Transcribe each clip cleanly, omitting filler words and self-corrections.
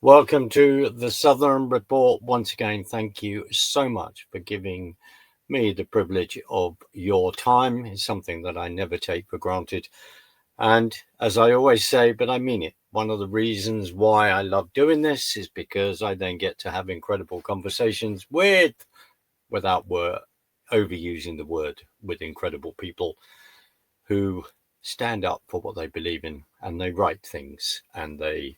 Welcome to the Southern Report. Once again, thank you so much for giving me the privilege of your time. It's something that I never take for granted. And as I always say, but I mean it, one of the reasons why I love doing this is because I then get to have incredible conversations without overusing the word, with incredible people who stand up for what they believe in, and they write things, and they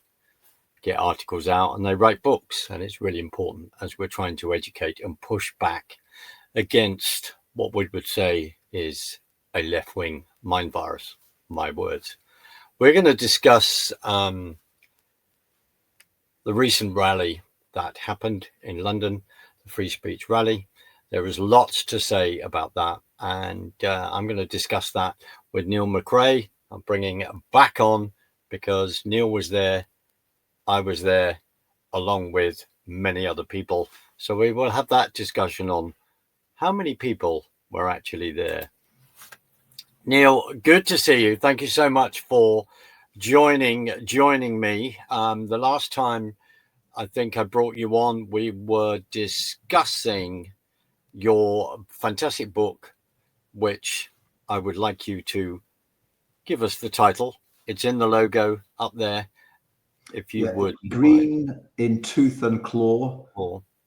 get articles out, and they write books. And it's really important as we're trying to educate and push back against what we would say is a left-wing mind virus. My words. We're going to discuss the recent rally that happened in London, the free speech rally. There is lots to say about that, and I'm going to discuss that with Niall McCrae. I'm bringing it back on because Neil was there, I was there, along with many other people. So we will have that discussion on how many people were actually there. Neil, good to see you. Thank you so much for joining me. The last time I think I brought you on, we were discussing your fantastic book, which I would like you to give us the title. It's in the logo up there. If you would. Green in Tooth and Claw,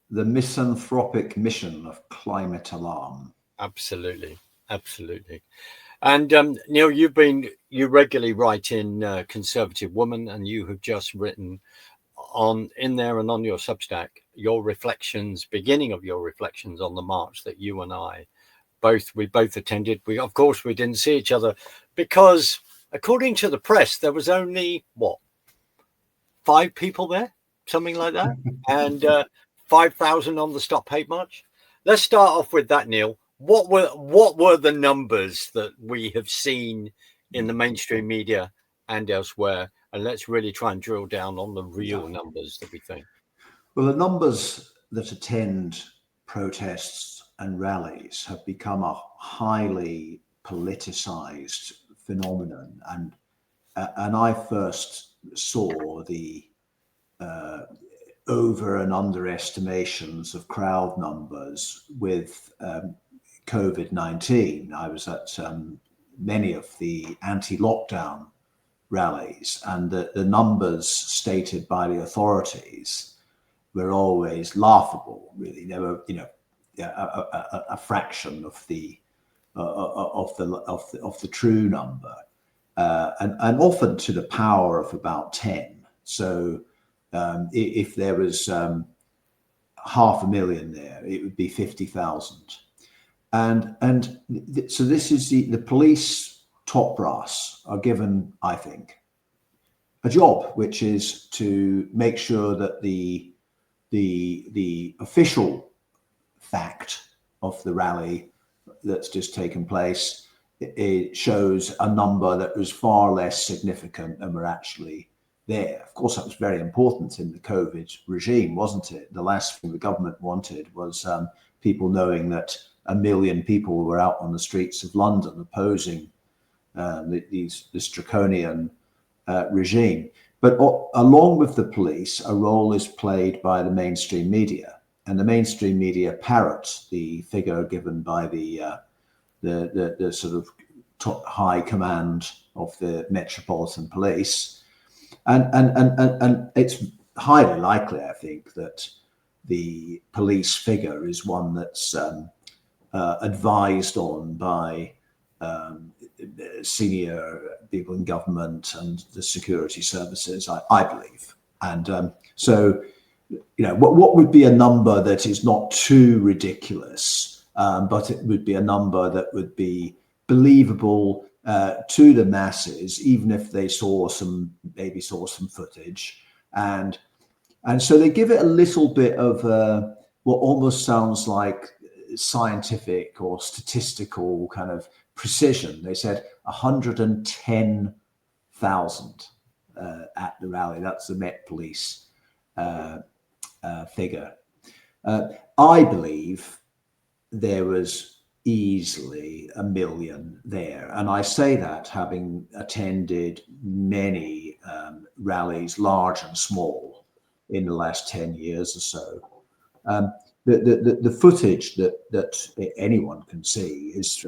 the misanthropic mission of climate alarm. Absolutely. And Neil, you regularly write in Conservative Woman, and you have just written in there and on your Substack, beginning of your reflections on the march that you and I both attended. We didn't see each other because, according to the press, there was only 5 people there, something like that, and 5,000 on the Stop Hate March. Let's start off with that, Neil. What were the numbers that we have seen in the mainstream media and elsewhere? And let's really try and drill down on the real numbers that we think. Well, the numbers that attend protests and rallies have become a highly politicized phenomenon, and I first saw the over and underestimations of crowd numbers with COVID-19. I was at many of the anti-lockdown rallies, and the numbers stated by the authorities were always laughable. Really, they were, a fraction of the true number, and often to the power of about 10. So if there was 500,000 there, it would be 50,000. So this is the police top brass are given, I think, a job, which is to make sure that the official fact of the rally that's just taken place, it shows a number that was far less significant than were actually there. Of course, that was very important in the COVID regime, wasn't it? The last thing the government wanted was people knowing that 1 million people were out on the streets of London opposing this draconian regime. But along with the police, a role is played by the mainstream media, and the mainstream media parrot the figure given by the sort of top high command of the Metropolitan Police, and it's highly likely, I think, that the police figure is one that's advised on by senior people in government and the security services, I believe. And so, what would be a number that is not too ridiculous, but it would be a number that would be believable to the masses, even if they maybe saw some footage, and so they give it a little bit of what almost sounds like scientific or statistical kind of precision. They said 110,000 at the rally. That's the Met Police figure. I believe there was easily 1 million there. And I say that having attended many rallies, large and small, in the last 10 years or so. The footage that anyone can see is,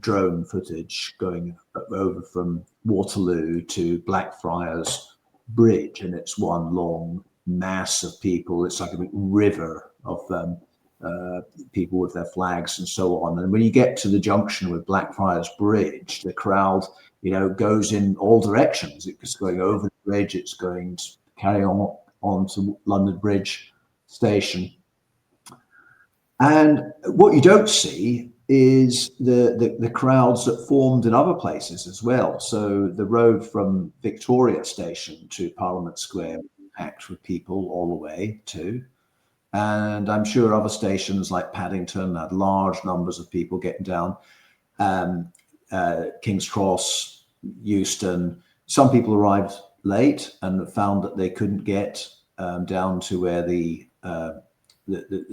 drone footage going over from Waterloo to Blackfriars Bridge, and it's one long mass of people. It's like a big river of people with their flags and so on. And when you get to the junction with Blackfriars Bridge, the crowd, goes in all directions. It's going over the bridge. It's going to carry on to London Bridge Station. And what you don't see is the crowds that formed in other places as well. So the road from Victoria Station to Parliament Square packed with people all the way to. And I'm sure other stations like Paddington had large numbers of people getting down. King's Cross, Euston. Some people arrived late and found that they couldn't get down to where the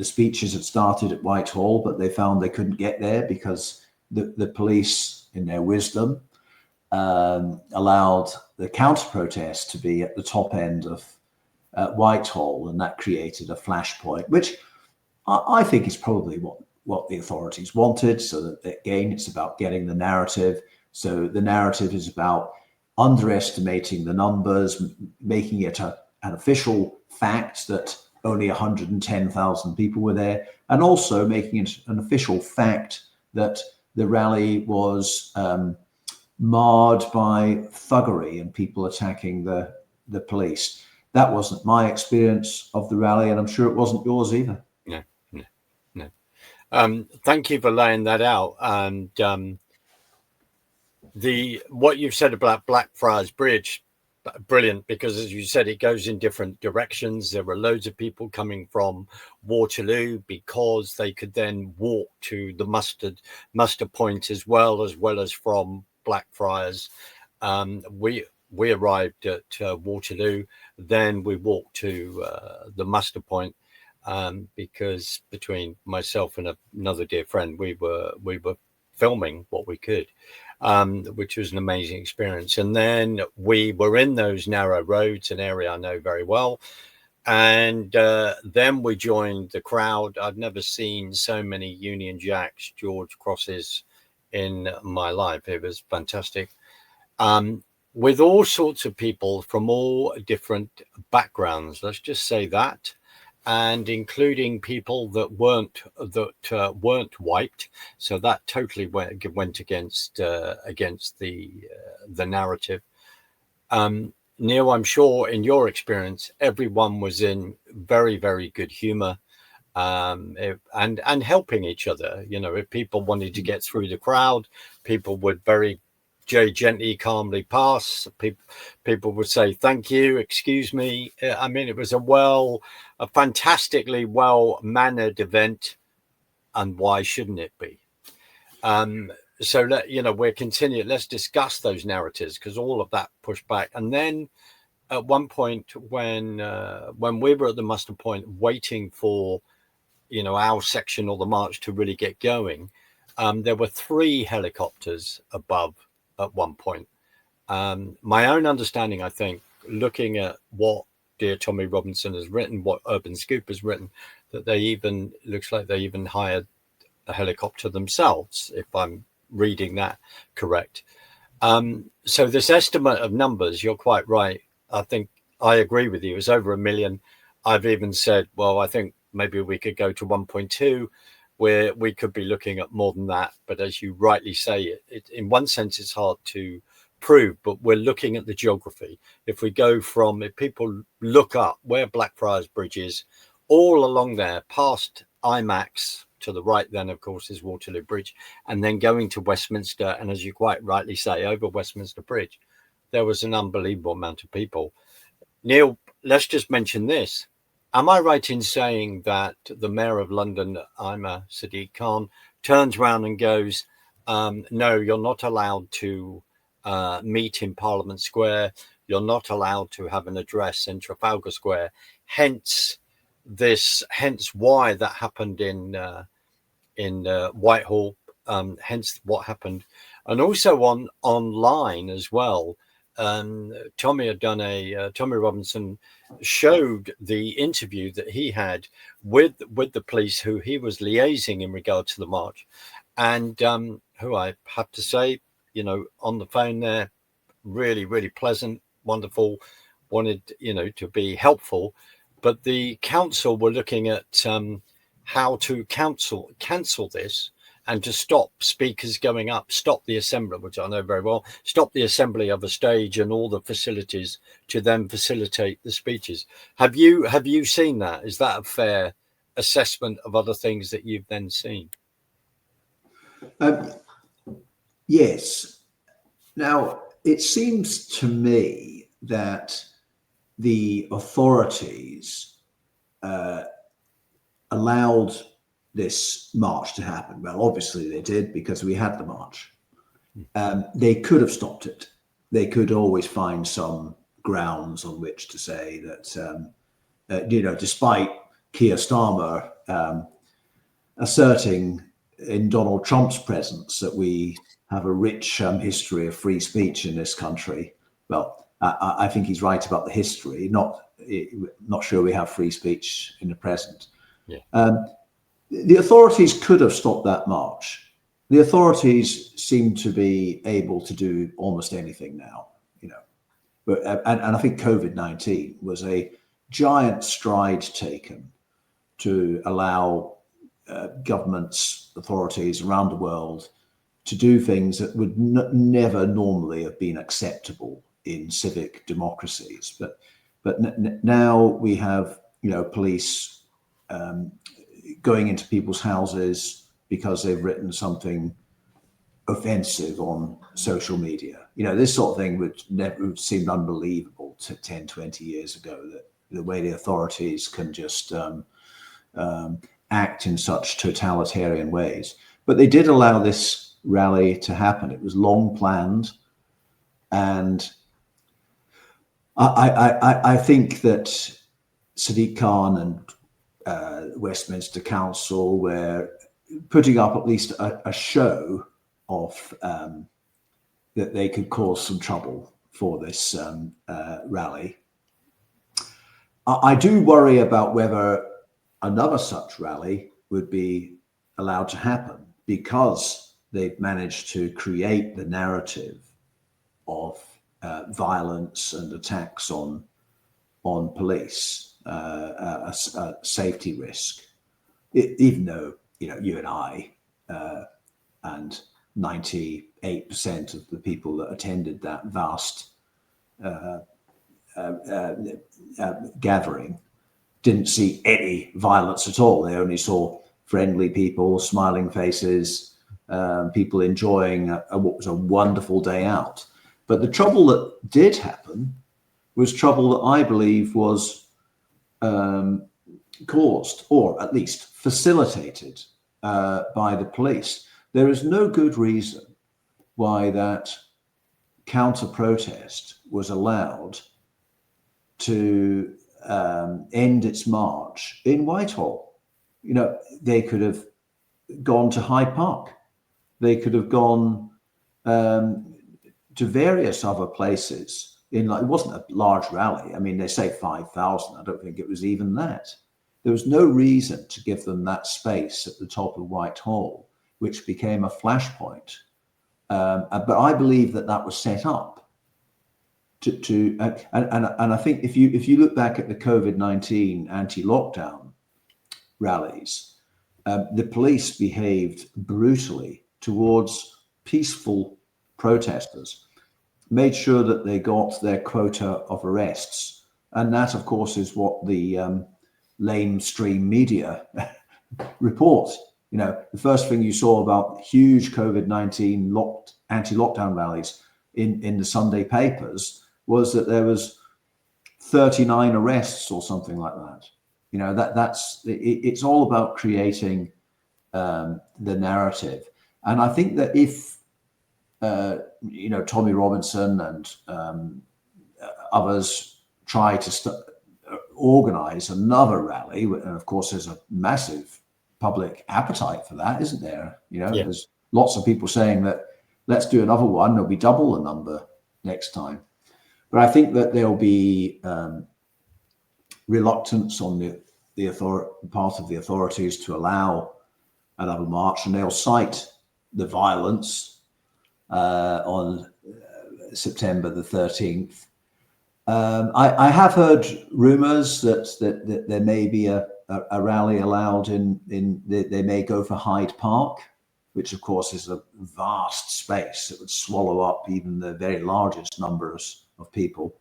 speeches had started at Whitehall, but they found they couldn't get there because the police, in their wisdom, allowed the counter-protest to be at the top end of Whitehall, and that created a flashpoint, which I think is probably what the authorities wanted. So that, again, it's about getting the narrative. So the narrative is about underestimating the numbers, making it an official fact that only 110,000 people were there, and also making it an official fact that the rally was marred by thuggery and people attacking the police. That wasn't my experience of the rally, and I'm sure it wasn't yours either. No. Thank you for laying that out. And what you've said about Blackfriars Bridge, brilliant, because as you said, it goes in different directions. There were loads of people coming from Waterloo because they could then walk to the muster point as well as from Blackfriars. We arrived at Waterloo, then we walked to the muster point because between myself and another dear friend, we were filming what we could, which was an amazing experience. And then we were in those narrow roads, an area I know very well. And then we joined the crowd. I've never seen so many Union Jacks, George Crosses in my life. It was fantastic. With all sorts of people from all different backgrounds, let's just say that, and including people that weren't white. So that totally went against the narrative. Neil, I'm sure in your experience, everyone was in very, very good humor, and helping each other. If people wanted to get through the crowd, people would very gently, calmly pass. People would say, thank you, excuse me. I mean, it was a fantastically well-mannered event, and why shouldn't it be? So we're continuing. Let's discuss those narratives, because all of that pushed back. And then at one point when we were at the muster point waiting for, our section or the march to really get going, there were 3 helicopters above at one point. My own understanding, I think, looking at what dear Tommy Robinson has written, what Urban Scoop has written, that looks like they even hired a helicopter themselves, if I'm reading that correct. So this estimate of numbers, you're quite right. I think I agree with you. It's over 1 million. I've even said, well, I think maybe we could go to 1.2, where we could be looking at more than that. But as you rightly say, it in one sense, it's hard to prove, but we're looking at the geography. If people look up where Blackfriars Bridge is, all along there, past IMAX to the right then, of course, is Waterloo Bridge, and then going to Westminster. And as you quite rightly say, over Westminster Bridge, there was an unbelievable amount of people. Neil, let's just mention this. Am I right in saying that the Mayor of London, Sadiq Khan, turns around and goes, no, you're not allowed to meet in Parliament Square. You're not allowed to have an address in Trafalgar Square. Hence why that happened in Whitehall. Hence what happened, and also online as well. Tommy Robinson showed the interview that he had with the police who he was liaising in regard to the march, and who I have to say, on the phone there, really, really pleasant, wonderful, wanted, to be helpful. But the council were looking at how to cancel this and to stop speakers going up, stop the assembly, which I know very well, stop the assembly of a stage and all the facilities to then facilitate the speeches. Have you seen that? Is that a fair assessment of other things that you've then seen? Yes. Now, it seems to me that the authorities allowed this march to happen. Well, obviously they did, because we had the march. They could have stopped it. They could always find some grounds on which to say that, despite Keir Starmer asserting in Donald Trump's presence that we have a rich history of free speech in this country. Well, I think he's right about the history. Not sure we have free speech in the present. Yeah. The authorities could have stopped that march. The authorities seem to be able to do almost anything now, But and I think COVID-19 was a giant stride taken to allow governments, authorities around the world to do things that would never normally have been acceptable in civic democracies. But now we have, police going into people's houses because they've written something offensive on social media. This sort of thing would seem unbelievable to 10, 20 years ago, that the way the authorities can just act in such totalitarian ways. But they did allow this rally to happen. It was long planned. And I think that Sadiq Khan and Westminster Council were putting up at least a show of that they could cause some trouble for this rally. I do worry about whether another such rally would be allowed to happen, because they've managed to create the narrative of violence and attacks on police, a safety risk, even though you and I and 98% of the people that attended that vast gathering didn't see any violence at all. They only saw friendly people, smiling faces, people enjoying what was a wonderful day out. But the trouble that did happen was trouble that I believe was caused, or at least facilitated, by the police. There is no good reason why that counter-protest was allowed to end its march in Whitehall. They could have gone to Hyde Park. They could have gone to various other places. It wasn't a large rally. I mean, they say 5,000. I don't think it was even that. There was no reason to give them that space at the top of Whitehall, which became a flashpoint. But I believe that was set up and I think if you look back at the COVID-19 anti-lockdown rallies, the police behaved brutally towards peaceful protesters, made sure that they got their quota of arrests. And that, of course, is what the lamestream media report. You know, the first thing you saw about huge COVID-19 anti-lockdown rallies in the Sunday papers was that there was 39 arrests or something like that. You know, it's all about creating the narrative. And I think that if, you know, Tommy Robinson and others try to organize another rally, and of course there's a massive public appetite for that, isn't there? You know, there's lots of people saying that let's do another one, there'll be double the number next time. But I think that there'll be reluctance on the part of the authorities to allow another march, and they'll cite the violence on September the 13th. I have heard rumours that there may be a rally allowed they may go for Hyde Park, which of course is a vast space that would swallow up even the very largest numbers of people.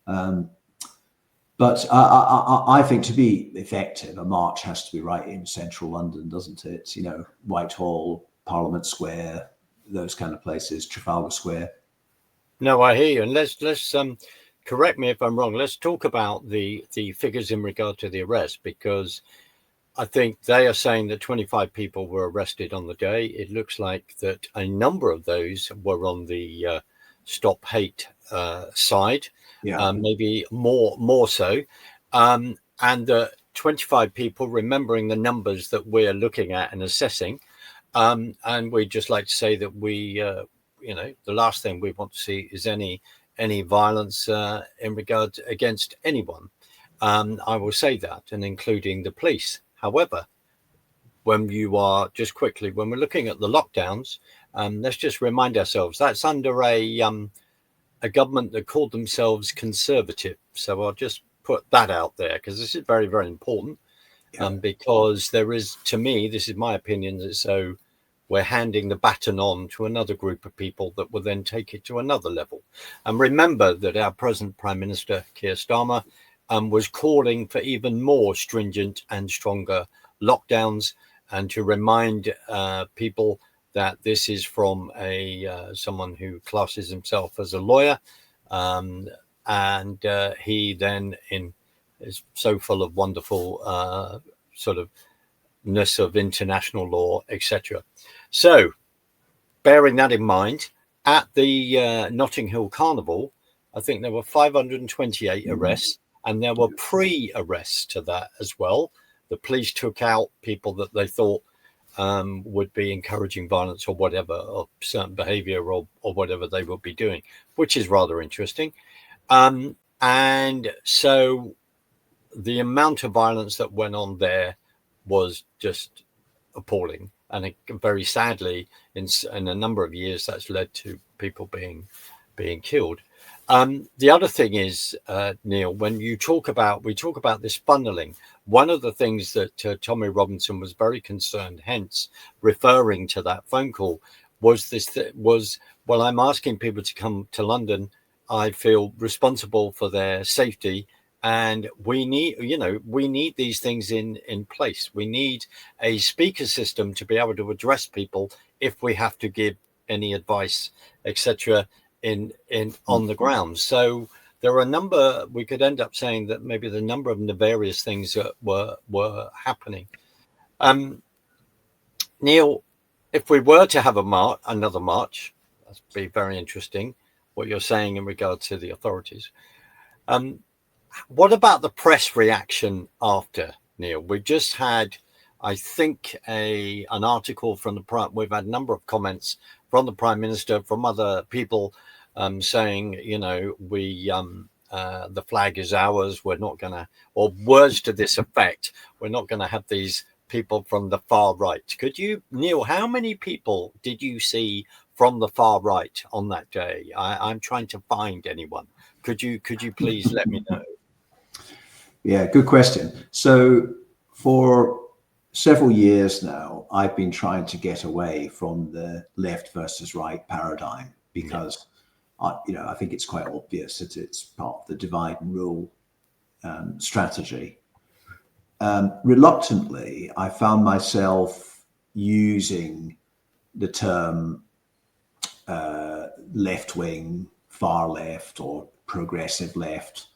But I think to be effective, a march has to be right in central London, doesn't it? You know, Whitehall, Parliament Square, those kind of places, Trafalgar Square. No, I hear you. And let's correct me if I'm wrong. Let's talk about the figures in regard to the arrest, because I think they are saying that 25 people were arrested on the day. It looks like that a number of those were on the Stop Hate side. Maybe more so, and the 25 people, remembering the numbers that we're looking at and assessing, and we'd just like to say that we, you know, the last thing we want to see is any violence in regard against anyone. I will say that, and including the police. However, when we're looking at the lockdowns, let's just remind ourselves that's under a government that called themselves conservative. So I'll just put that out there, because this is very, very important. Because there is, to me, this is my opinion, that so we're handing the baton on to another group of people that will then take it to another level. And remember that our present Prime Minister, Keir Starmer, was calling for even more stringent and stronger lockdowns, and to remind people that this is from someone who classes himself as a lawyer, and he then is so full of wonderful sort of ness of international law, etc. So, bearing that in mind, at the Notting Hill Carnival, I think there were 528 arrests, and there were pre-arrests to that as well. The police took out people that they thought would be encouraging violence or whatever, or certain behavior or whatever they would be doing, which is rather interesting. And so the amount of violence that went on there was just appalling. And very sadly, in a number of years, that's led to people being killed. The other thing is, Neil, when we talk about this funneling, one of the things that Tommy Robinson was very concerned, hence referring to that phone call, was well, I'm asking people to come to London. I feel responsible for their safety, and we need these things in place. We need a speaker system to be able to address people if we have to give any advice, etc. on the ground. So there are a number, we could end up saying that maybe the number of nefarious things that were happening. Neil, if we were to have another march, that'd be very interesting, what you're saying in regard to the authorities. What about the press reaction after, Neil? We just had, I think, an article from we've had a number of comments from the Prime Minister, from other people, saying, you know, the flag is ours. We're not going to, or words to this effect, we're not going to have these people from the far right. Could you, Neil, how many people did you see from the far right on that day? I'm trying to find anyone. Could you please let me know? Yeah, good question. So for several years now, I've been trying to get away from the left versus right paradigm, because I think it's quite obvious that it's part of the divide and rule strategy. Reluctantly, I found myself using the term left wing, far left, or progressive left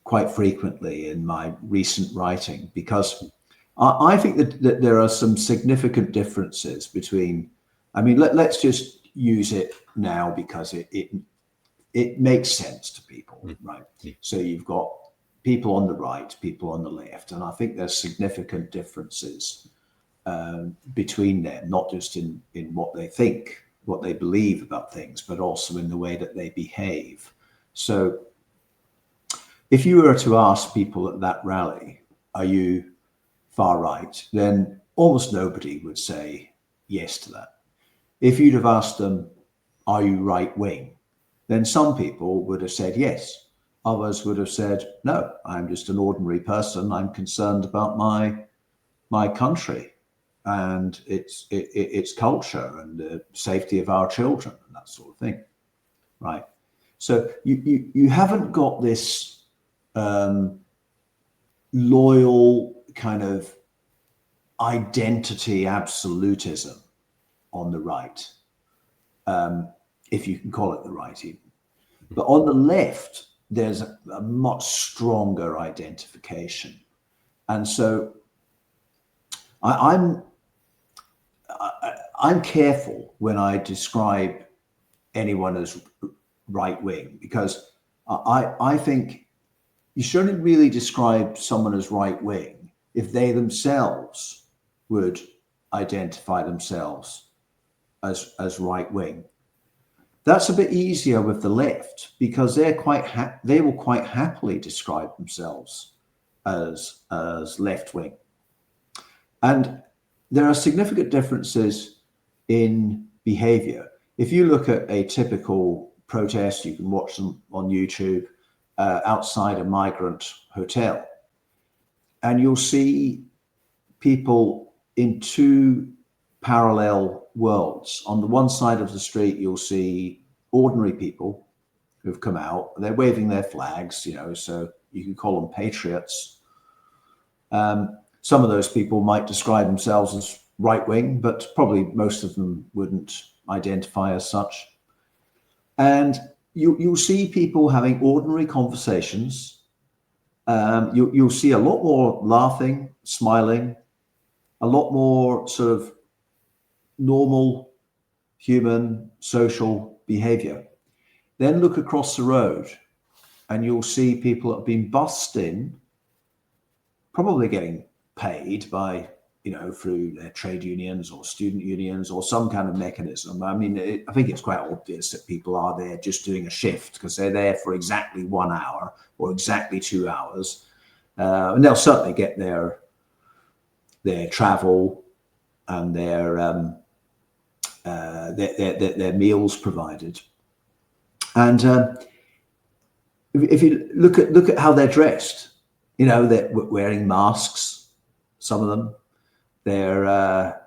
quite frequently in my recent writing, because I think that there are some significant differences between, I mean, let's just use it now because it makes sense to people, right? So you've got people on the right, people on the left, and I think there's significant differences between them, not just in what they think, what they believe about things, but also in the way that they behave. So if you were to ask people at that rally, are you far right, then almost nobody would say yes to that. If you'd have asked them, are you right wing, then some people would have said yes. Others would have said, no, I'm just an ordinary person. I'm concerned about my country and its culture and the safety of our children and that sort of thing, right? So you haven't got this loyal kind of identity absolutism on the right, if you can call it the right even. But on the left, there's a much stronger identification. And so I'm careful when I describe anyone as right wing, because I think you shouldn't really describe someone as right wing if they themselves would identify themselves as right wing. That's a bit easier with the left because they will quite happily describe themselves as left wing. And there are significant differences in behavior. If you look at a typical protest, you can watch them on YouTube, outside a migrant hotel, and you'll see people in two parallel worlds. On the one side of the street, you'll see ordinary people who've come out. They're waving their flags, so you can call them patriots. Some of those people might describe themselves as right-wing, but probably most of them wouldn't identify as such. And you'll see people having ordinary conversations. You'll see a lot more laughing, smiling, a lot more sort of normal human social behavior. Then look across the road and you'll see people that have been bussed in, probably getting paid by, through their trade unions or student unions or some kind of mechanism. I mean, I think it's quite obvious that people are there just doing a shift because they're there for exactly 1 hour or exactly 2 hours. And they'll certainly get their travel and their meals provided. And if you look at how they're dressed, they're wearing masks, some of them. They're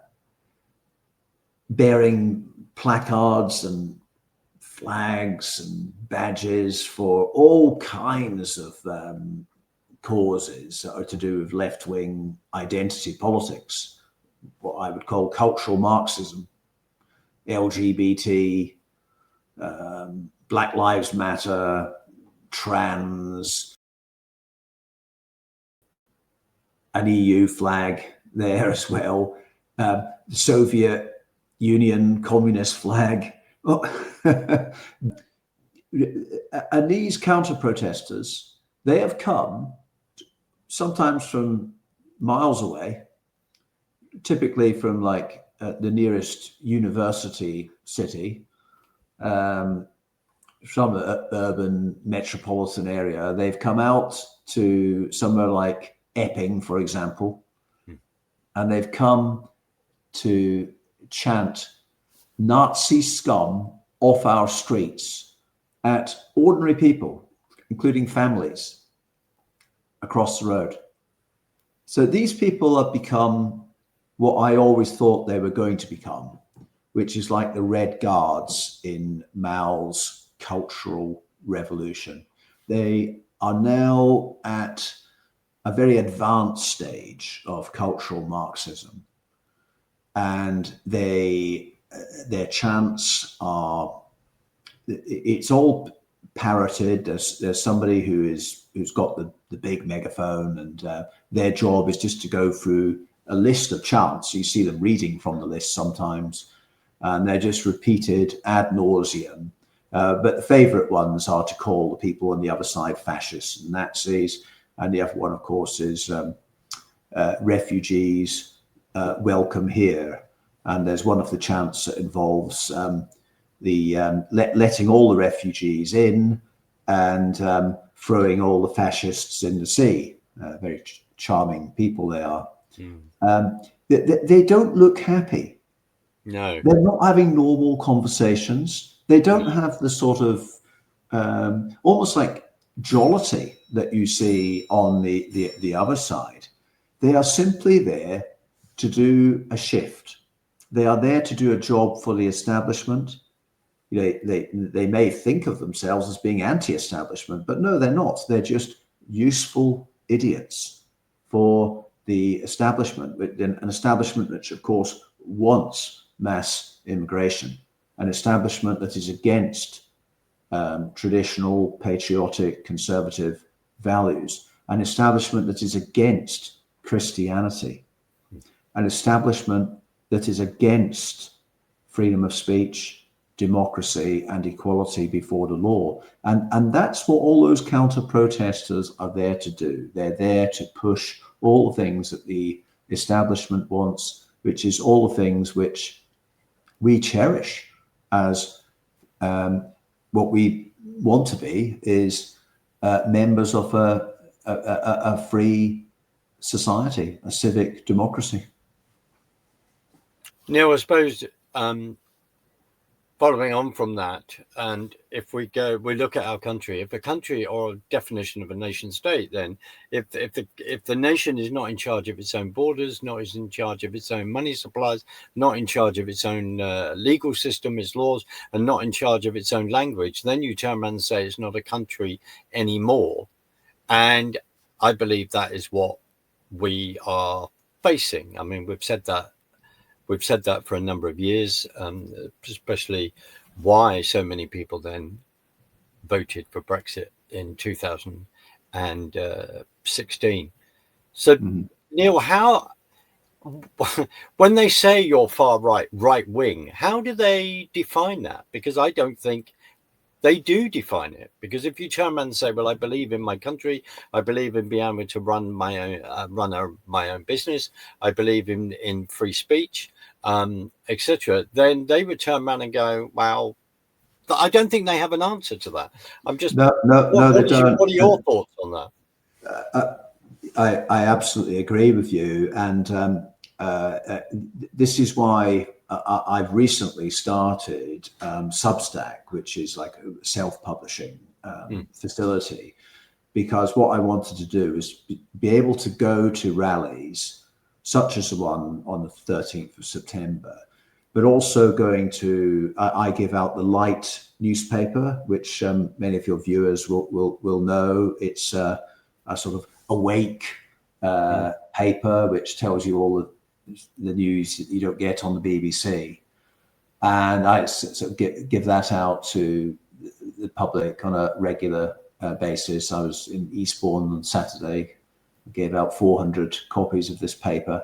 bearing placards and flags and badges for all kinds of causes that are to do with left-wing identity politics, what I would call cultural Marxism, LGBT, Black Lives Matter, trans, an EU flag there as well, the Soviet Union communist flag. And these counter-protesters, they have come sometimes from miles away, typically from the nearest university city, some urban metropolitan area. They've come out to somewhere like Epping, for example, and they've come to chant Nazi scum off our streets at ordinary people, including families across the road. So these people have become what I always thought they were going to become, which is like the Red Guards in Mao's Cultural Revolution. They are now at a very advanced stage of cultural Marxism. and their chants are, it's all parroted. There's somebody who's got the big megaphone, and their job is just to go through a list of chants. You see them reading from the list sometimes, and they're just repeated ad nauseum. But the favorite ones are to call the people on the other side fascists and Nazis. And the other one, of course, is refugees, welcome here. And there's one of the chants that involves letting all the refugees in and throwing all the fascists in the sea. Very charming people they are. They don't look happy. No. They're not having normal conversations. They don't have the sort of almost like jollity that you see on the other side. They are simply there to do a shift. They are there to do a job for the establishment. They may think of themselves as being anti-establishment, but no, they're not. They're just useful idiots for the establishment, an establishment which, of course, wants mass immigration, an establishment that is against traditional, patriotic, conservative values, an establishment that is against Christianity, an establishment that is against freedom of speech, democracy, and equality before the law. And that's what all those counter-protesters are there to do. They're there to push all the things that the establishment wants, which is all the things which we cherish as what we want to be is members of a free society, a civic democracy. Neil, I suppose following on from that, and if we look at our country, if a country or a definition of a nation state, then if the nation is not in charge of its own borders, not is in charge of its own money supplies, not in charge of its own legal system, its laws, and not in charge of its own language, then you turn around and say it's not a country anymore. And I believe that is what we are facing. I mean, we've said that for a number of years, especially why so many people then voted for Brexit in 2016. So, Neil, how, when they say you're far right wing, how do they define that? Because I don't think they do define it. Because if you turn around and say, well, I believe in my country, I believe in being able to run my own business, I believe in free speech, etc., then they would turn around and go, well, I don't think they have an answer to that. I'm just no, they don't. What are your thoughts on that? I absolutely agree with you, and this is why I've recently started Substack, which is like a self-publishing facility, because what I wanted to do is be able to go to rallies such as the one on the 13th of September, but also going to, I give out the Light newspaper, which many of your viewers will know. It's a sort of awake paper, which tells you all the news that you don't get on the BBC. And I sort of give that out to the public on a regular basis. I was in Eastbourne on Saturday. I gave out 400 copies of this paper.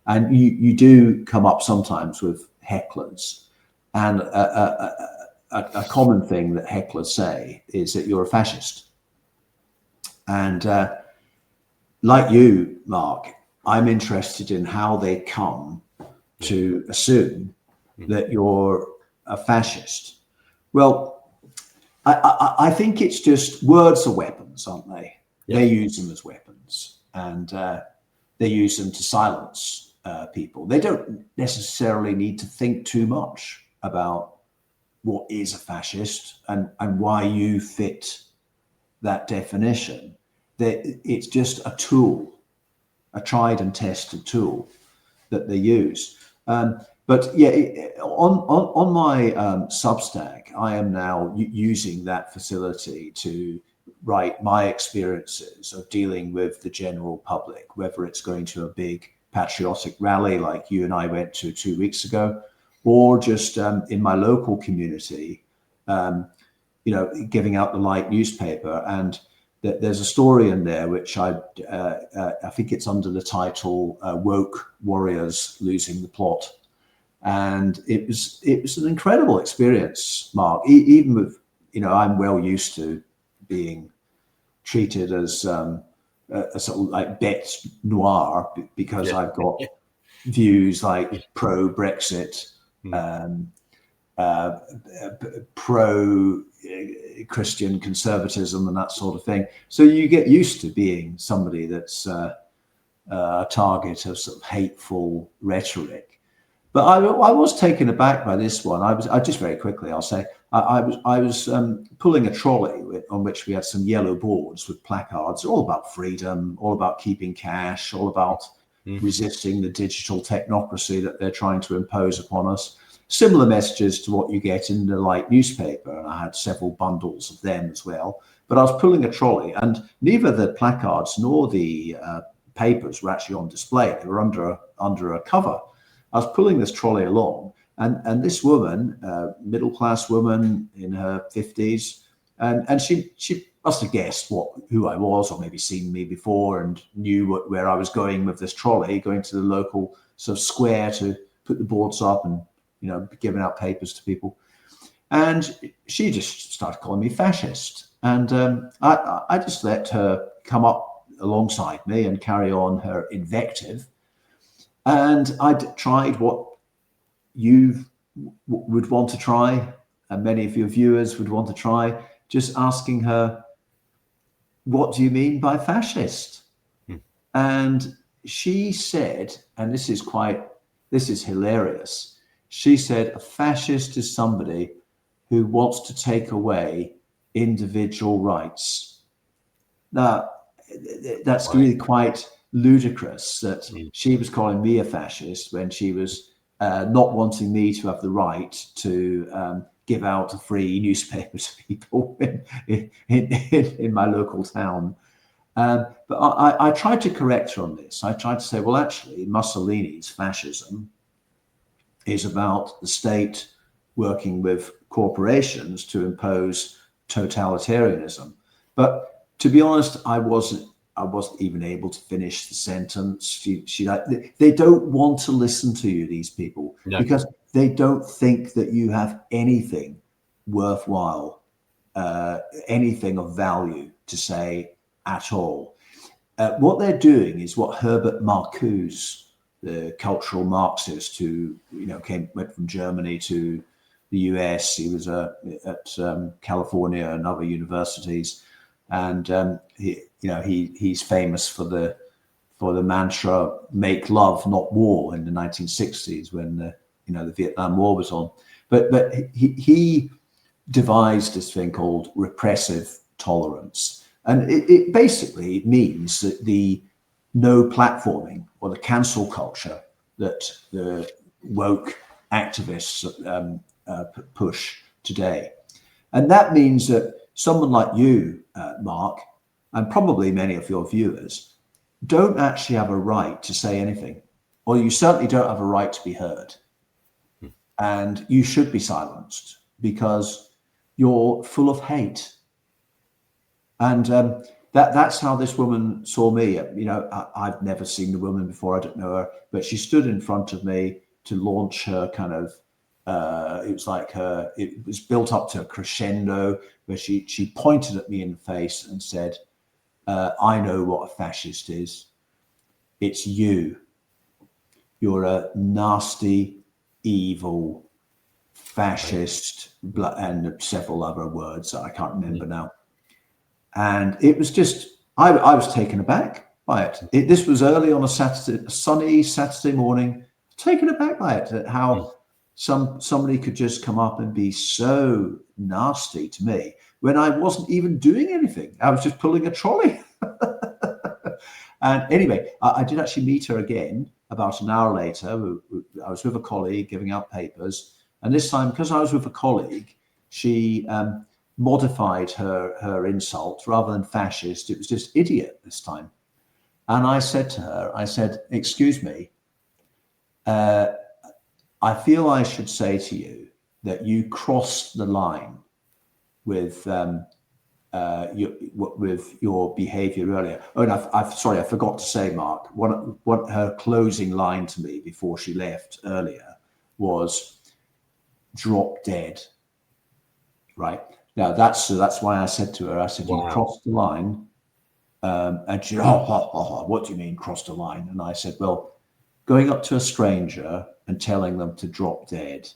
And you do come up sometimes with hecklers. And a common thing that hecklers say is that you're a fascist. And like you, Mark, I'm interested in how they come to assume that you're a fascist. Well, I think it's just words are weapons, aren't they? Yeah. They use them as weapons, and they use them to silence people. They don't necessarily need to think too much about what is a fascist and why you fit that definition. It's just a tool, a tried and tested tool that they use. But yeah, on my Substack, I am now using that facility to write my experiences of dealing with the general public, whether it's going to a big patriotic rally like you and I went to 2 weeks ago, or just in my local community, giving out the light newspaper. And there's a story in there which I think it's under the title "Woke Warriors Losing the Plot," and it was an incredible experience, Mark. Even with I'm well used to being treated as a sort of like bête noire because I've got views like pro-Brexit, pro Christian conservatism and that sort of thing. So you get used to being somebody that's a target of sort of hateful rhetoric. But I was taken aback by this one. I just very quickly, I'll say, I was pulling a trolley on which we had some yellow boards with placards, all about freedom, all about keeping cash, all about resisting the digital technocracy that they're trying to impose upon us. Similar messages to what you get in the light newspaper, and I had several bundles of them as well. But I was pulling a trolley, and neither the placards nor the papers were actually on display. They were under a cover. I was pulling this trolley along, and this woman, middle-class woman in her 50s, and she must have guessed who I was, or maybe seen me before, and knew where I was going with this trolley, going to the local sort of square to put the boards up and giving out papers to people. And she just started calling me fascist. And I just let her come up alongside me and carry on her invective. And I tried what you would want to try, and many of your viewers would want to try, just asking her, what do you mean by fascist? And she said, and this is hilarious, she said, a fascist is somebody who wants to take away individual rights. Now, that's really quite ludicrous that she was calling me a fascist when she was not wanting me to have the right to give out a free newspaper to people in my local town. But I tried to correct her on this. I tried to say, well, actually, Mussolini's fascism is about the state working with corporations to impose totalitarianism. But to be honest, I wasn't even able to finish the sentence. They don't want to listen to you, these people, because they don't think that you have anything worthwhile, anything of value to say at all. What they're doing is what Herbert Marcuse, the cultural Marxist who went from Germany to the US. He was at California and other universities, and he's famous for the mantra "Make love, not war" in the 1960s when the Vietnam War was on. But he devised this thing called repressive tolerance, and it basically means that the no platforming or the cancel culture that the woke activists push today. And that means that someone like you, Mark, and probably many of your viewers, don't actually have a right to say anything, or you certainly don't have a right to be heard. And you should be silenced because you're full of hate. And that's how this woman saw me. I've never seen the woman before. I don't know her, but she stood in front of me to launch her kind of. It was built up to a crescendo where she pointed at me in the face and said, "I know what a fascist is. It's you. You're a nasty, evil fascist," and several other words that I can't remember now. And it was just, I was taken aback by it. This was early on a sunny Saturday morning, taken aback by it, at how somebody could just come up and be so nasty to me when I wasn't even doing anything. I was just pulling a trolley. And anyway, I did actually meet her again about an hour later. I was with a colleague giving out papers. And this time, because I was with a colleague, she modified her insult. Rather than fascist, it was just idiot this time. And I said to her, I said, excuse me, I feel I should say to you that you crossed the line with your behaviour earlier. Oh, and sorry, I forgot to say, Mark, what her closing line to me before she left earlier was drop dead. Right. Now that's why I said to her, I said, Wow. You crossed the line. And she, what do you mean crossed the line? And I said, well, going up to a stranger and telling them to drop dead,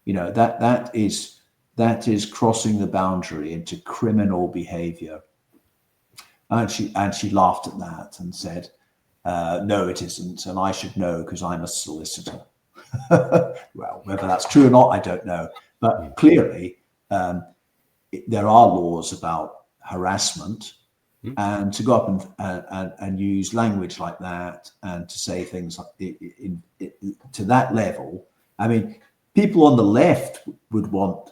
that is crossing the boundary into criminal behavior. And she laughed at that and said, no, it isn't. And I should know because I'm a solicitor. Well, whether that's true or not, I don't know. But clearly, there are laws about harassment. And to go up and use language like that and to say things to that level, I mean, people on the left would want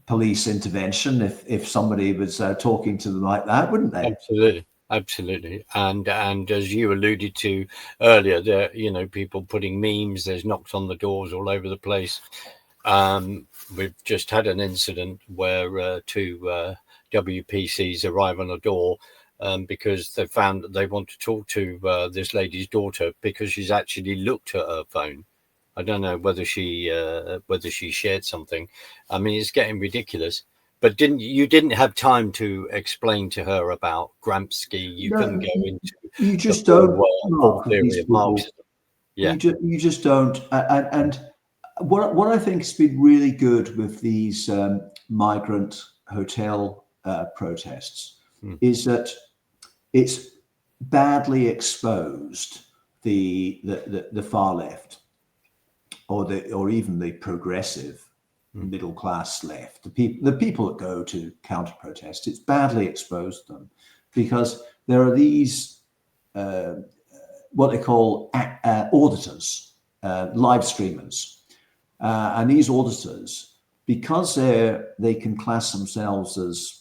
police intervention if somebody was talking to them like that, wouldn't they? Absolutely. And as you alluded to earlier, there, people putting memes, there's knocks on the doors all over the place. We've just had an incident where two WPCs arrive on a door because they found that they want to talk to this lady's daughter because she's actually looked at her phone. I don't know whether she shared something. I mean, it's getting ridiculous. But you didn't have time to explain to her about Gramsci. You couldn't go into you just don't full theory of Marxism. Yeah, you just don't. And what I think has been really good with these migrant hotel protests is that it's badly exposed the far left or even the progressive middle class left, the people that go to counter protest. It's badly exposed them because there are these what they call auditors, live streamers, and these auditors, because they can class themselves as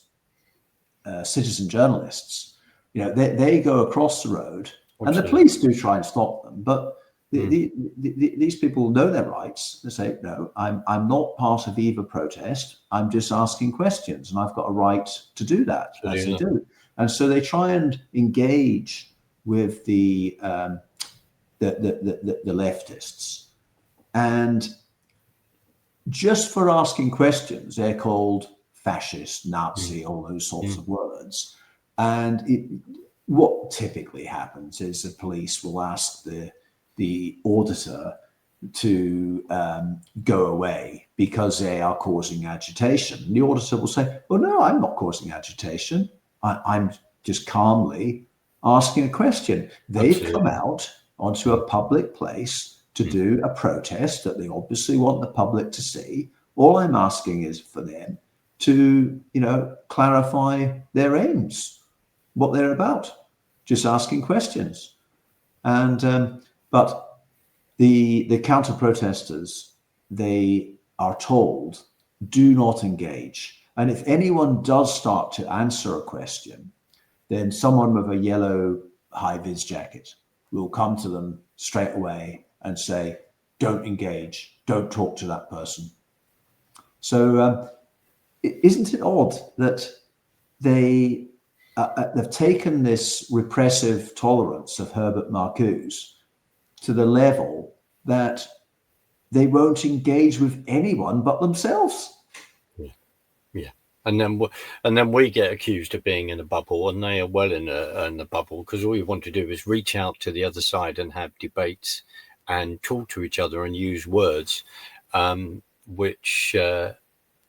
citizen journalists, they go across the road. Absolutely. And the police do try and stop them, but these people know their rights. They say, no, I'm not part of either protest. I'm just asking questions, and I've got a right to do that, as they do. And so they try and engage with the leftists, and just for asking questions, they're called fascist, Nazi, all those sorts of words. And what typically happens is the police will ask the auditor to go away because they are causing agitation. And the auditor will say, well, no, I'm not causing agitation. I'm just calmly asking a question. They've come out onto a public place to do a protest that they obviously want the public to see. All I'm asking is for them to, clarify their aims, what they're about, just asking questions. And but the counter protesters, they are told, do not engage. And if anyone does start to answer a question, then someone with a yellow high-vis jacket will come to them straight away and say, don't engage, don't talk to that person. So isn't it odd that they've taken this repressive tolerance of Herbert Marcuse to the level that they won't engage with anyone but themselves? Yeah. And then we get accused of being in a bubble, and they are well in a bubble, because all you want to do is reach out to the other side and have debates and talk to each other and use words, which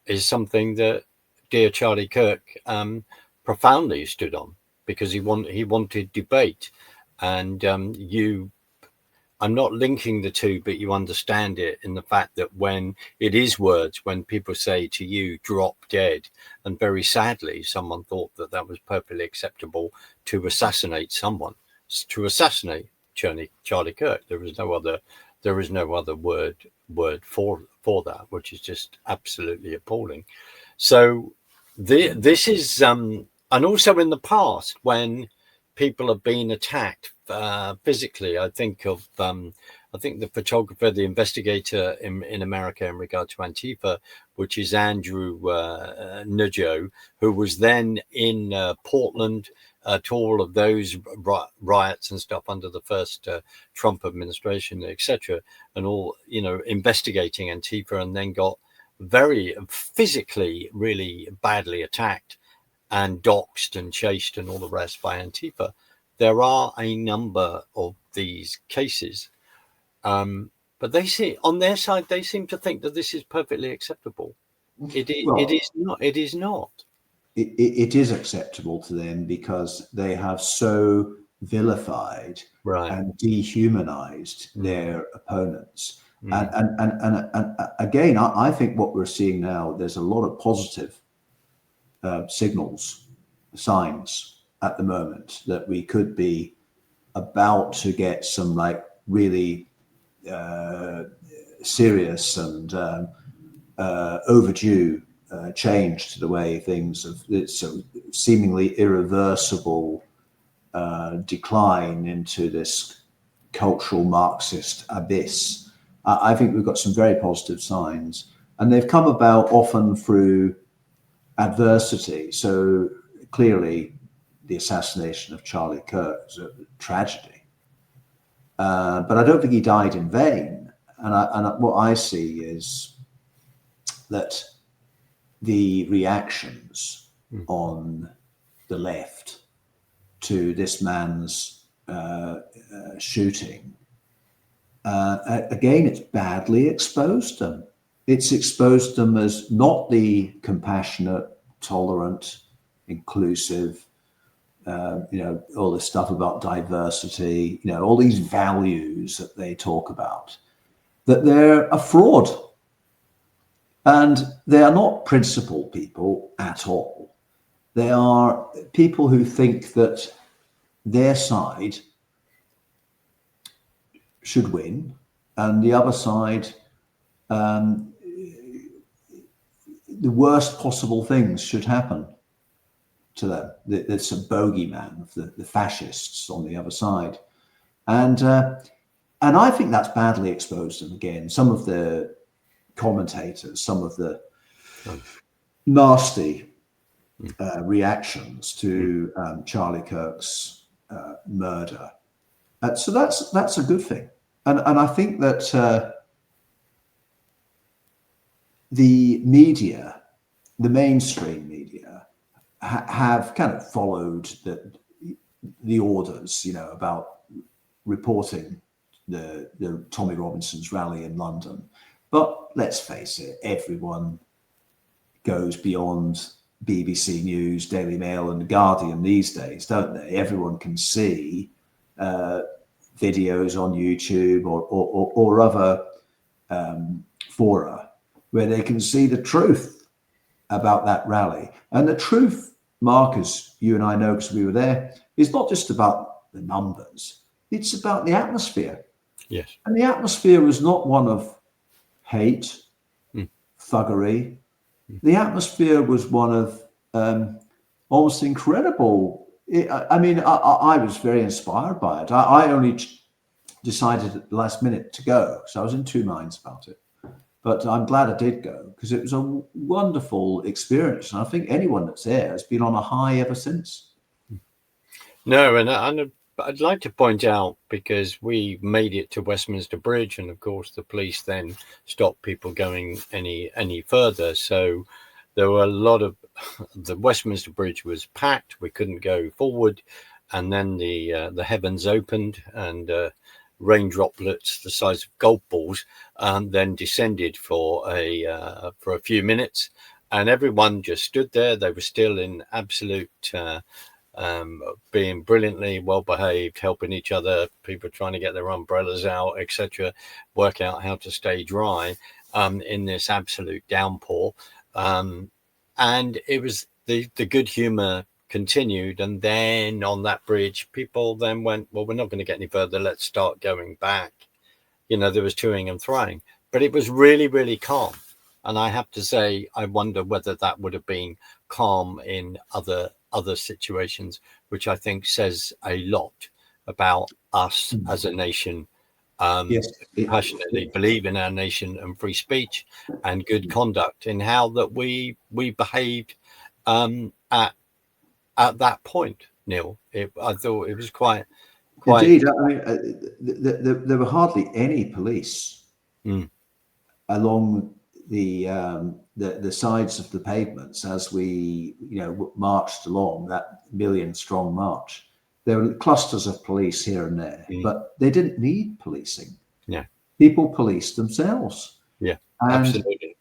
is something that dear Charlie Kirk profoundly stood on, because he wanted debate. And I'm not linking the two, but you understand it in the fact that when it is words, when people say to you, drop dead, and very sadly, someone thought that was perfectly acceptable to assassinate someone, to assassinate Charlie Kirk. There is no other word for that, which is just absolutely appalling. So this is, and also in the past, when people have been attacked physically. I think of I think the photographer, the investigator in America in regard to Antifa, which is Andrew Nujo, who was then in Portland to all of those riots and stuff under the first Trump administration, etc., and all, investigating Antifa, and then got very physically really badly attacked and doxxed and chased and all the rest by Antifa. There are a number of these cases, but they see on their side, they seem to think that this is perfectly acceptable. It is not. It is not. It is acceptable to them because they have so vilified and dehumanized their opponents. And again, I think what we're seeing now, there's a lot of positive signs at the moment that we could be about to get some like really serious and overdue change to the way things have. It's a seemingly irreversible decline into this cultural Marxist abyss. I think we've got some very positive signs, and they've come about often through adversity. So clearly, the assassination of Charlie Kirk was a tragedy, but I don't think he died in vain. And what I see is that the reactions on the left to this man's shooting, again, it's badly exposed them. It's exposed them as not the compassionate, tolerant, inclusive, all this stuff about diversity, all these values that they talk about, that they're a fraud. And they are not principled people at all. They are people who think that their side should win and the other side, the worst possible things should happen to them. There's a bogeyman of the fascists on the other side. And I think that's badly exposed them again. Some of the commentators, some of the nasty reactions to Charlie Kirk's murder. So that's a good thing. And I think that the media, the mainstream media, have kind of followed the orders, about reporting the Tommy Robinson's rally in London. But let's face it, everyone goes beyond BBC News, Daily Mail, and The Guardian these days, don't they? Everyone can see videos on YouTube or other fora where they can see the truth about that rally. And the truth, Mark, as you and I know because we were there, is not just about the numbers. It's about the atmosphere. Yes. And the atmosphere was not one of hate, thuggery. The atmosphere was one of almost incredible. I was very inspired by it. I only decided at the last minute to go, so I was in two minds about it. But I'm glad I did go because it was a wonderful experience, and I think anyone that's there has been on a high ever since. No, and I'd like to point out, because we made it to Westminster Bridge, and of course the police then stopped people going any further. So there were a lot of the Westminster Bridge was packed. We couldn't go forward, and then the heavens opened and rain droplets the size of golf balls then descended for a few minutes, and everyone just stood there. They were still in absolute being brilliantly well behaved, helping each other, people trying to get their umbrellas out, etc., work out how to stay dry in this absolute downpour. And it was the good humor continued. And then on that bridge, people then went, well, we're not going to get any further. Let's start going back. There was toing and throwing, but it was really, really calm. And I have to say, I wonder whether that would have been calm in other other situations, which I think says a lot about us as a nation. Yes, Passionately believe in our nation and free speech and good conduct, in how that we behaved at that point. Neil, I thought it was quite. Indeed. I mean, there were hardly any police along the sides of the pavements as we, marched along that million-strong march. There were clusters of police here and there, but they didn't need policing. Yeah, people policed themselves. Yeah, and absolutely.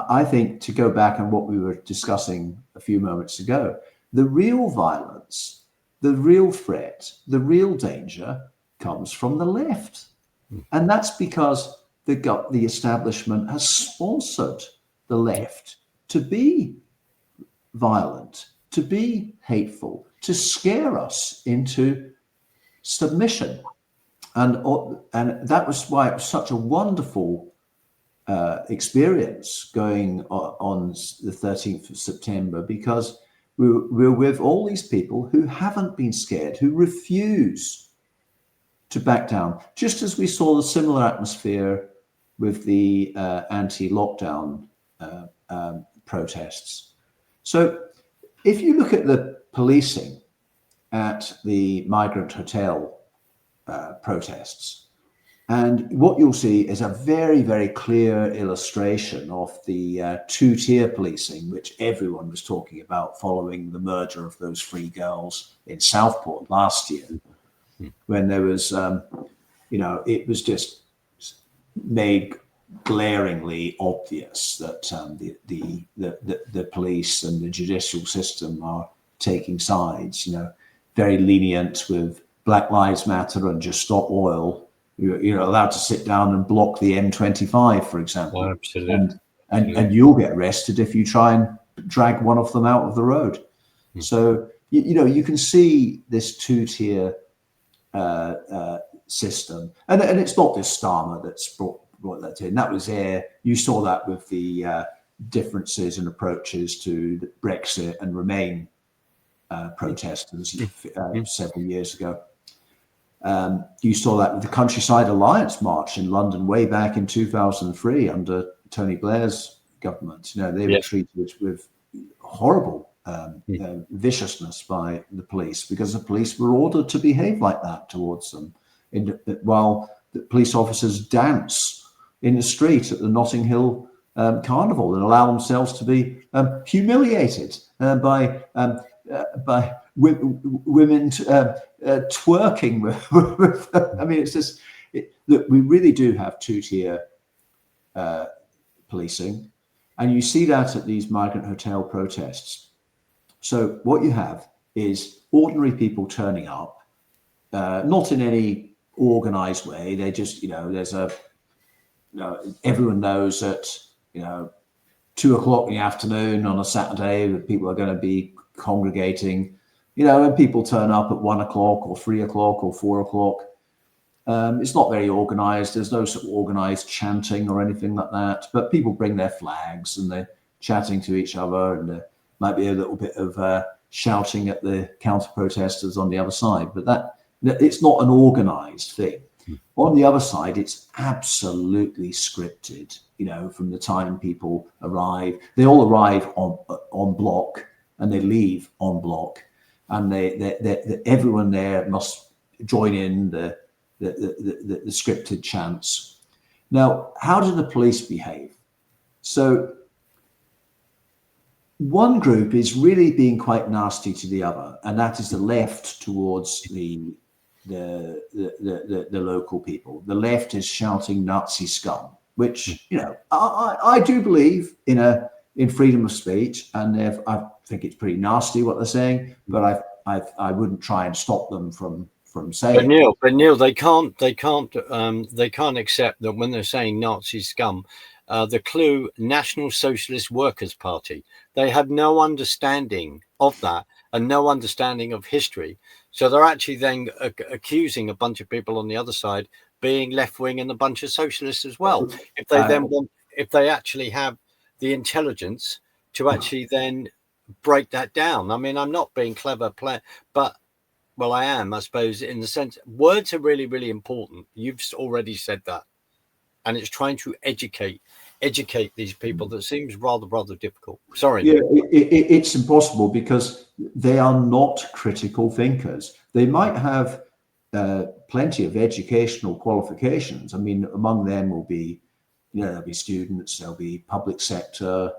I think, to go back on what we were discussing a few moments ago, the real violence, the real threat, the real danger comes from the left. And that's because the establishment has sponsored the left to be violent, to be hateful, to scare us into submission. And that was why it was such a wonderful experience going on the 13th of September, because we're with all these people who haven't been scared, who refuse to back down, just as we saw the similar atmosphere with the anti-lockdown protests. So if you look at the policing at the migrant hotel protests, and what you'll see is a very, very clear illustration of the two-tier policing, which everyone was talking about following the murder of those 3 girls in Southport last year, when there was, it was just made glaringly obvious that the police and the judicial system are taking sides, very lenient with Black Lives Matter and Just Stop Oil. You're allowed to sit down and block the M25, for example. Oh, absolutely. And you'll get arrested if you try and drag one of them out of the road. So, you can see this two-tier system. And it's not this Starmer that's brought that in. That was there. You saw that with the differences and approaches to the Brexit and Remain protesters several years ago. You saw that with the Countryside Alliance March in London way back in 2003 under Tony Blair's government. They were treated with horrible viciousness by the police, because the police were ordered to behave like that towards them, while the police officers dance in the street at the Notting Hill Carnival and allow themselves to be humiliated by women twerking. I mean, it's just look. We really do have two-tier policing, and you see that at these migrant hotel protests. So what you have is ordinary people turning up, not in any organized way. They just, there's everyone knows that 2:00 in the afternoon on a Saturday that people are going to be congregating. And people turn up at 1:00 or 3:00 or 4:00. It's not very organized. There's no sort of organized chanting or anything like that. But people bring their flags and they're chatting to each other, and there might be a little bit of shouting at the counter protesters on the other side. But it's not an organized thing. On the other side, it's absolutely scripted. From the time people arrive, they all arrive on block and they leave on block. And everyone there must join in the scripted chants. Now, how do the police behave? So one group is really being quite nasty to the other, and that is the left towards the local people. The left is shouting Nazi scum, which I do believe in freedom of speech, and I think it's pretty nasty what they're saying, but I wouldn't try and stop them from saying. But Neil, they can't accept that when they're saying Nazi scum. The clue, National Socialist Workers' Party. They have no understanding of that and no understanding of history. So they're actually then accusing a bunch of people on the other side being left-wing and a bunch of socialists as well. If they actually have the intelligence to actually then break that down. I mean, I'm not being clever, but well, I am, I suppose, in the sense words are really, really important. You've already said that, and it's trying to educate these people that seems rather difficult. Sorry. Yeah, it's impossible because they are not critical thinkers. They might have plenty of educational qualifications. I mean, among them will be, there'll be students, there'll be public sector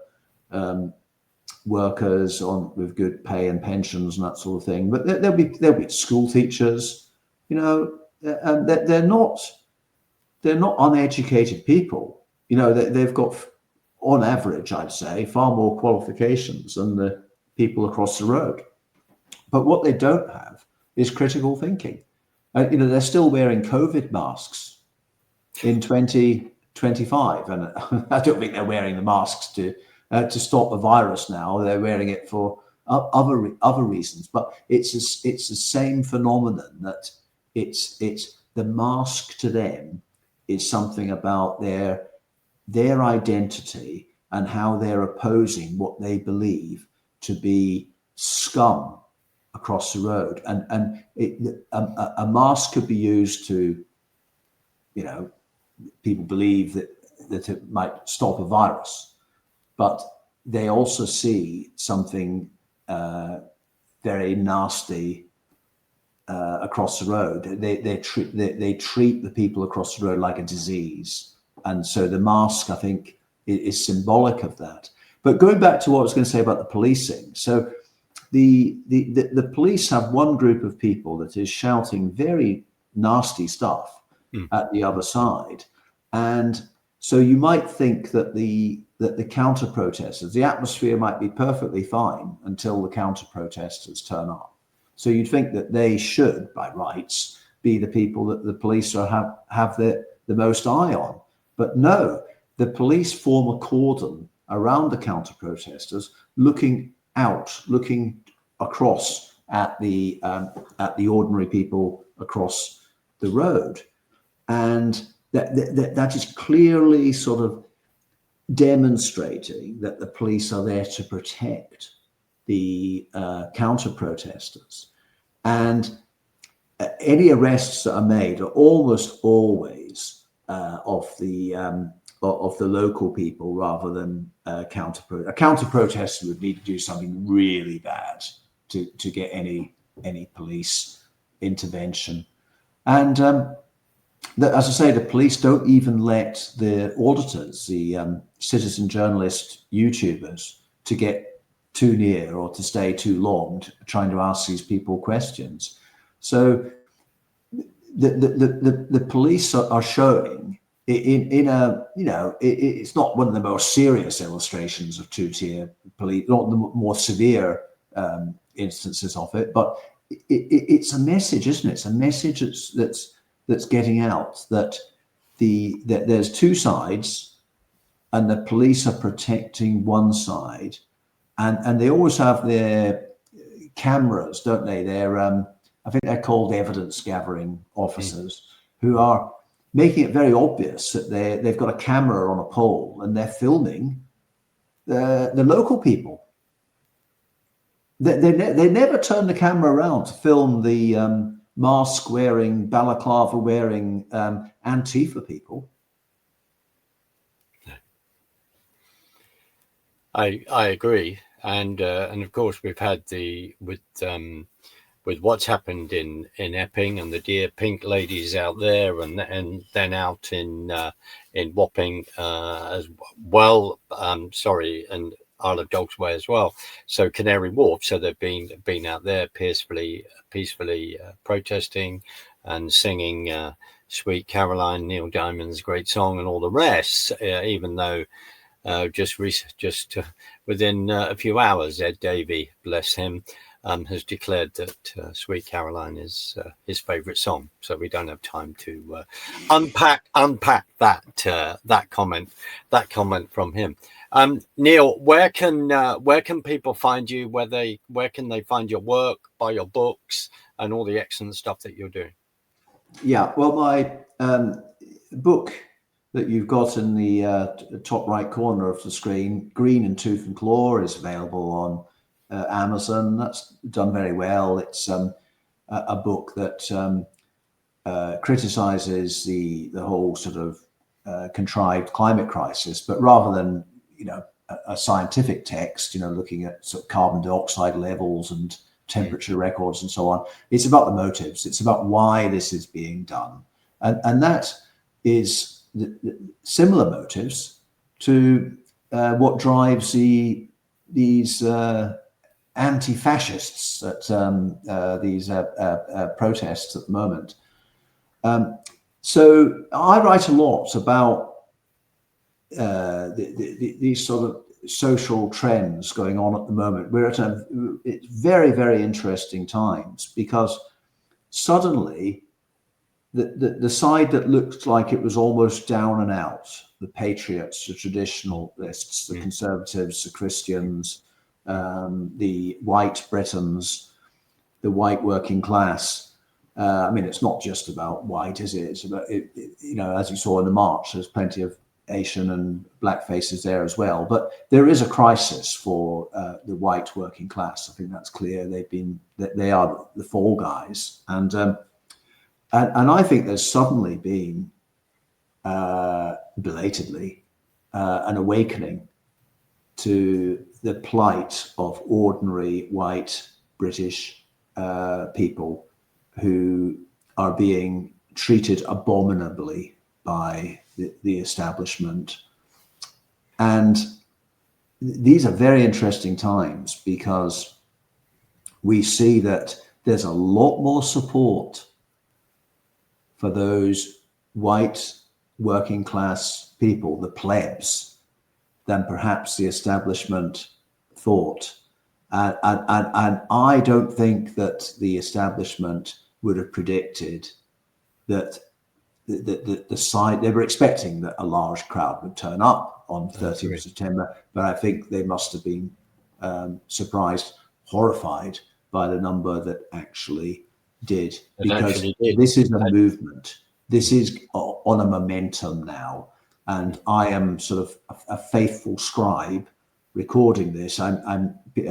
workers with good pay and pensions and that sort of thing. But there'll be school teachers, and they're not uneducated people. They've got, on average, I'd say, far more qualifications than the people across the road. But what they don't have is critical thinking. They're still wearing COVID masks in 2025, and I don't think they're wearing the masks to stop the virus now. They're wearing it for other reasons. But it's the same phenomenon, that it's the mask to them is something about their identity and how they're opposing what they believe to be scum across the road. And a mask could be used to, people believe that it might stop a virus, but they also see something very nasty across the road. They treat the people across the road like a disease. And so the mask, I think, is symbolic of that. But going back to what I was going to say about the policing. So the police have one group of people that is shouting very nasty stuff at the other side. And so you might think that the counter protesters, the atmosphere might be perfectly fine until the counter protesters turn up. So you'd think that they should, by rights, be the people that the police have the most eye on. But no, the police form a cordon around the counter protesters, looking across at the ordinary people across the road, and that is clearly sort of demonstrating that the police are there to protect the counter protesters. And any arrests that are made are almost always of the local people rather than a counter protester would need to do something really bad to get any police intervention. And as I say, the police don't even let the auditors, the citizen journalist YouTubers, to get too near or to stay too long trying to ask these people questions. So the police are showing in a, it's not one of the most serious illustrations of two-tier police, not the more severe instances of it, but it's a message, isn't it? It's a message that's getting out that that there's two sides, and the police are protecting one side, and they always have their cameras, don't they? They're I think they're called evidence gathering officers, who are making it very obvious that they've got a camera on a pole and they're filming the local people. They never turn the camera around to film the mask wearing, balaclava wearing Antifa people. I agree, and of course we've had with what's happened in Epping and the Dear Pink ladies out there, and then out in Wapping as well. And Isle of Dogs Way as well. So Canary Wharf. So they've been out there peacefully protesting and singing "Sweet Caroline," Neil Diamond's great song, and all the rest. Even though just within a few hours, Ed Davey, bless him, has declared that "Sweet Caroline" is his favourite song. So we don't have time to unpack that comment from him. Neil, where can people find you? Where can they find your work, buy your books, and all the excellent stuff that you're doing? Yeah, well, my book that you've got in the top right corner of the screen, Green in Tooth and Claw, is available on Amazon. That's done very well. It's a book that criticizes the whole sort of contrived climate crisis, but rather than a scientific text, looking at sort of carbon dioxide levels and temperature records and so on, it's about the motives. It's about why this is being done, and that is similar motives to what drives these anti-fascists at these protests at the moment. So I write a lot about these sort of social trends going on at the moment. We're at it's very, very interesting times, because suddenly the side that looked like it was almost down and out, the patriots, the traditionalists, the conservatives, the Christians, the white Britons, the white working class. I mean, it's not just about white, is it? It's about, as you saw in the march, there's plenty of Asian and black faces there as well. But there is a crisis for the white working class. I think that's clear. They are the fall guys. And I think there's suddenly been, belatedly, an awakening to the plight of ordinary white British people who are being treated abominably by the establishment. And these are very interesting times, because we see that there's a lot more support for those white working class people, the plebs, than perhaps the establishment thought. And I don't think that the establishment would have predicted that the side, they were expecting that a large crowd would turn up on 30th of September, but I think they must have been surprised, horrified by the number that actually did, because this is a movement. This is on a momentum now, and I am sort of a faithful scribe recording this.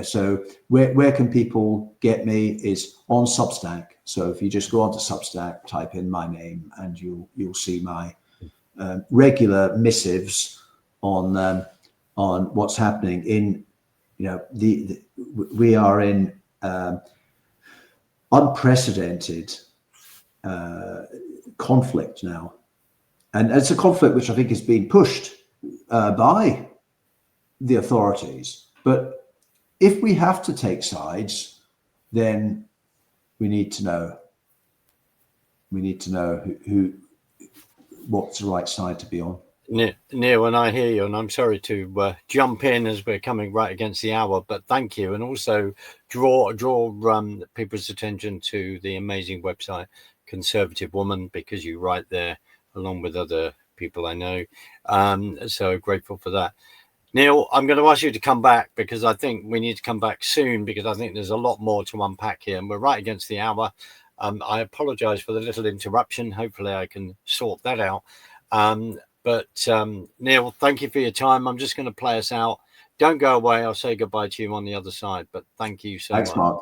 So where can people get me is on Substack. So if you just go onto Substack, type in my name, and you'll see my regular missives on what's happening in, we are in unprecedented conflict now, and it's a conflict which I think is being pushed by the authorities. But if we have to take sides, then we need to know. We need to know who what's the right side to be on. Neil, when I hear you, and I'm sorry to jump in as we're coming right against the hour, but thank you, and also draw people's attention to the amazing website Conservative Woman, because you write there along with other people I know. So grateful for that. Neil, I'm going to ask you to come back, because I think we need to come back soon, because I think there's a lot more to unpack here, and we're right against the hour. I apologize for the little interruption. Hopefully I can sort that out. But Neil, thank you for your time. I'm just going to play us out. Don't go away. I'll say goodbye to you on the other side, but thank you so much. Thanks, Mark.